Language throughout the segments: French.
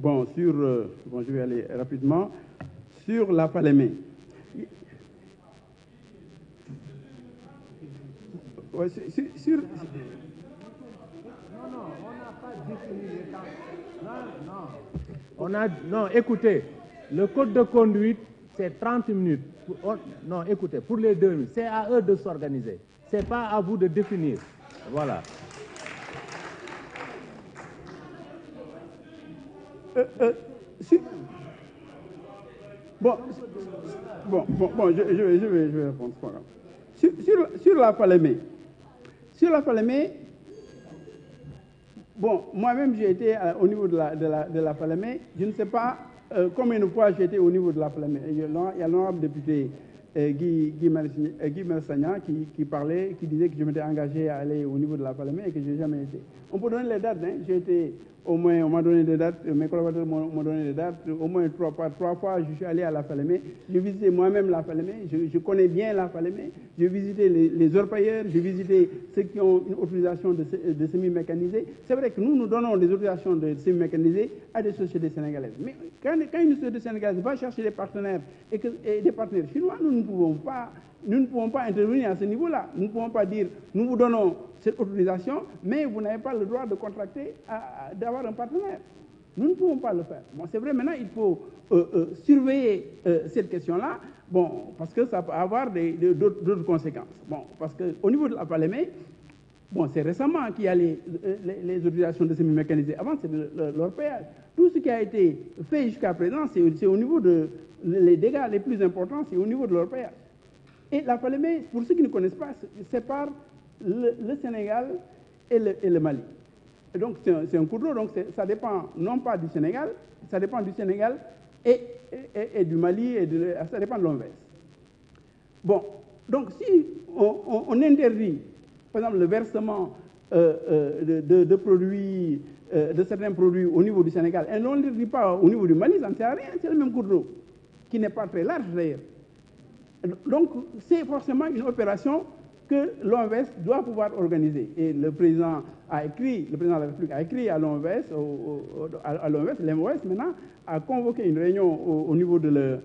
Bon, bon, je vais aller rapidement. Sur la Falémé. Ouais, Non, on n'a pas défini les temps. Non, écoutez, le code de conduite, c'est 30 minutes. Non, écoutez, pour les 2 minutes, c'est à eux de s'organiser. Ce n'est pas à vous de définir. Voilà. Bon, je vais répondre. Sur la Falémé. Sur la Falémé, bon, moi-même, j'ai été au niveau de la Falémé. Je ne sais pas combien de fois j'ai été au niveau de la Falémé. Il y a l'honorable député Guy Mersagnan qui parlait, qui disait que je m'étais engagé à aller au niveau de la Falémé et que je n'ai jamais été. On peut donner les dates, hein. J'ai été, au moins, on m'a donné des dates, mes collaborateurs m'ont donné des dates, au moins trois fois, je suis allé à la Falémé. J'ai visité moi-même la Falémé, je connais bien la Falémé, j'ai visité les orpailleurs, j'ai visité ceux qui ont une autorisation de semi-mécanisés. C'est vrai que nous donnons des autorisations de semi-mécanisés à des sociétés sénégalaises. Mais quand une société sénégalaise va chercher des partenaires et des partenaires chinois, nous ne pouvons pas intervenir à ce niveau-là. Nous ne pouvons pas dire, nous vous donnons cette autorisation, mais vous n'avez pas le droit de contracter, d'avoir un partenaire. Nous ne pouvons pas le faire. Bon, c'est vrai, maintenant, il faut surveiller cette question-là, bon, parce que ça peut avoir d'autres conséquences. Bon, parce qu'au niveau de la Falémé, bon, c'est récemment qu'il y a les autorisations de semi-mécanisés. Avant, c'est leur péage. Tout ce qui a été fait jusqu'à présent, c'est au niveau les dégâts les plus importants, c'est au niveau de leur péage. Et la Falémé, pour ceux qui ne connaissent pas, sépare le Sénégal et le Mali. Et donc, c'est un cours d'eau, donc ça dépend non pas du Sénégal, ça dépend du Sénégal et du Mali, ça dépend de l'Anvers. Bon, donc si on interdit, par exemple, le versement de produits, de certains produits au niveau du Sénégal, et on ne l'interdit pas au niveau du Mali, ça ne sert à rien, c'est le même cours d'eau, qui n'est pas très large d'ailleurs. Donc, c'est forcément une opération que l'OMVS doit pouvoir organiser. Et le président de la République a écrit à l'OMVS, l'MOS maintenant, a convoqué une réunion au niveau de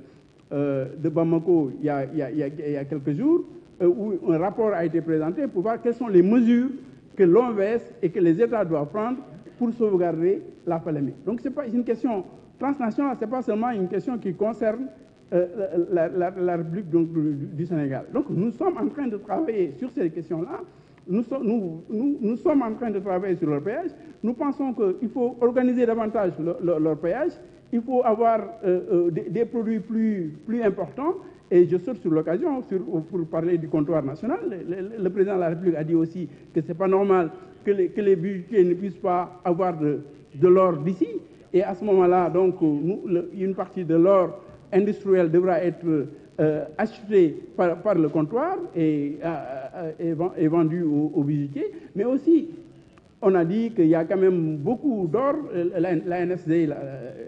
Bamako il y a quelques jours, où un rapport a été présenté pour voir quelles sont les mesures que l'OMVS et que les États doivent prendre pour sauvegarder la Falémé. Donc, c'est une question transnationale, ce n'est pas seulement une question qui concerne la République du Sénégal. Donc nous sommes en train de travailler sur ces questions-là. Nous sommes en train de travailler sur leur péage. Nous pensons qu'il faut organiser davantage leur péage. Il faut avoir des produits plus importants. Et je saute sur l'occasion pour parler du comptoir national. Le président de la République a dit aussi que ce n'est pas normal que les bijoutiers ne puissent pas avoir de l'or d'ici. Et à ce moment-là, donc, une partie de l'or industriel devra être acheté par le comptoir et vendu aux bijoutiers. Mais aussi, on a dit qu'il y a quand même beaucoup d'or. La NSD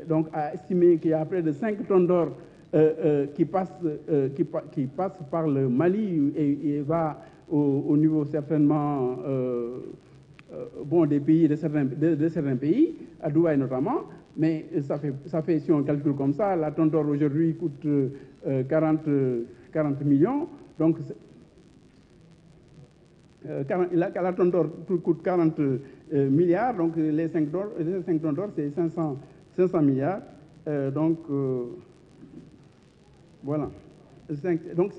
donc, a estimé qu'il y a près de 5 tonnes d'or qui passent par le Mali et va au niveau certainement des pays, de certains pays, à Dubaï notamment. Mais ça fait, si on calcule comme ça, la tonne d'or aujourd'hui coûte 40 millions. Donc, la tonne d'or coûte 40 milliards. Donc, les 5 tonnes d'or, c'est 500 milliards. Voilà. Donc,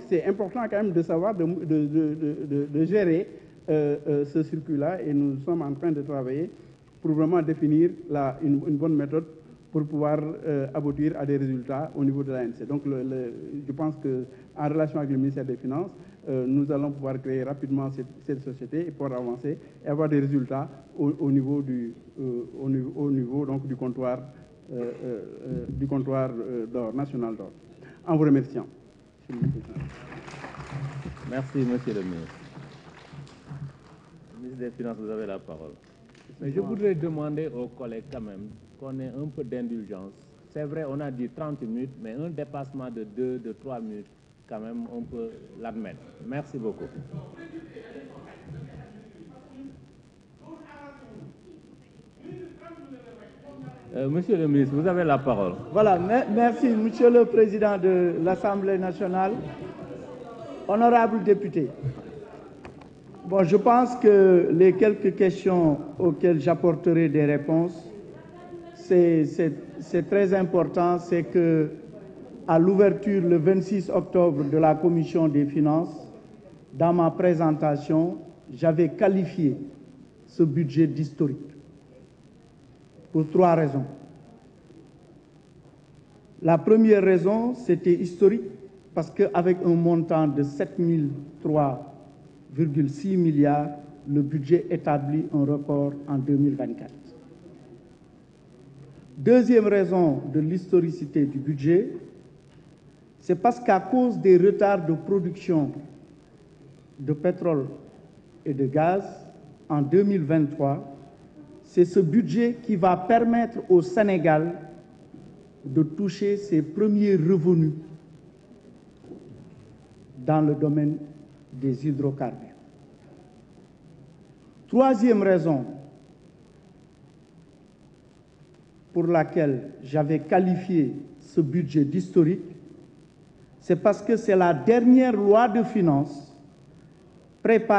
c'est important quand même de savoir, de gérer ce circuit-là. Et nous sommes en train de travailler pour vraiment définir une bonne méthode pour pouvoir aboutir à des résultats au niveau de l'ANC. Donc, je pense qu'en relation avec le ministère des Finances, nous allons pouvoir créer rapidement cette société et pouvoir avancer et avoir des résultats au niveau donc, du comptoir d'or, national d'or. En vous remerciant. Merci, monsieur le ministre. Ministre des Finances, vous avez la parole. Mais je voudrais demander aux collègues quand même qu'on ait un peu d'indulgence. C'est vrai, on a dit 30 minutes, mais un dépassement de 3 minutes, quand même, on peut l'admettre. Merci beaucoup. Monsieur le ministre, vous avez la parole. Voilà, merci, Monsieur le Président de l'Assemblée nationale. Honorables députés, bon, je pense que les quelques questions auxquelles j'apporterai des réponses, c'est très important, c'est que à l'ouverture le 26 octobre de la Commission des finances, dans ma présentation, j'avais qualifié ce budget d'historique pour 3 raisons. La première raison, c'était historique parce qu'avec un montant de 7003,6 milliards, le budget établit un record en 2024. Deuxième raison de l'historicité du budget, c'est parce qu'à cause des retards de production de pétrole et de gaz en 2023, c'est ce budget qui va permettre au Sénégal de toucher ses premiers revenus dans le domaine des hydrocarbures. Troisième raison pour laquelle j'avais qualifié ce budget d'historique, c'est parce que c'est la dernière loi de finances préparée